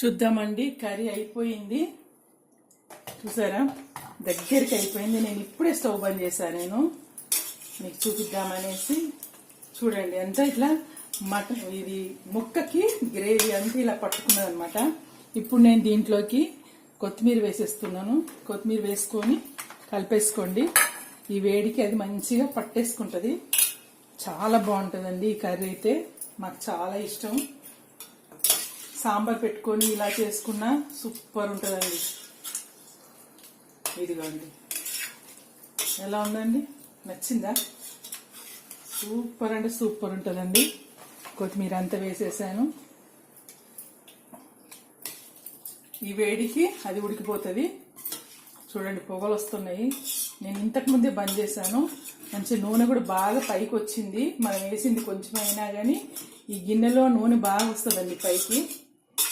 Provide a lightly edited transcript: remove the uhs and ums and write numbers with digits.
చూద్దామండి. కర్రీ అయిపోయింది, చూసారా, దగ్గరికి అయిపోయింది. నేను ఇప్పుడే స్టవ్ బంద్ చేశాను. నేను మీకు చూపిద్దామనేసి. చూడండి ఎంత ఇట్లా మటన్ ఇది ముక్కకి గ్రేవీ అంతా ఇలా పట్టుకున్నది అనమాట. ఇప్పుడు నేను దీంట్లోకి కొత్తిమీర వేసేస్తున్నాను. కొత్తిమీర వేసుకొని కలిపేసుకోండి. ఈ వేడికి అది మంచిగా పట్టేసుకుంటుంది. చాలా బాగుంటుందండి ఈ కర్రీ అయితే, మాకు చాలా ఇష్టం. సాంబార్ పెట్టుకొని ఇలా చేసుకున్నా సూపర్ ఉంటుందండి. ఇదిగోండి ఎలా ఉందండి, నచ్చిందా? సూపర్ అంటే సూపర్ ఉంటుందండి. కొత్తిమీర అంతా వేసేసాను. ఈ వేడికి అది ఉడికిపోతుంది. చూడండి పొగలు వస్తున్నాయి. నేను ఇంతకు ముందే బంద్ చేశాను. మంచి నూనె కూడా బాగా పైకి వచ్చింది. మనం వేసింది కొంచెం అయినా కానీ ఈ గిన్నెలో నూనె బాగా వస్తుందండి పైకి.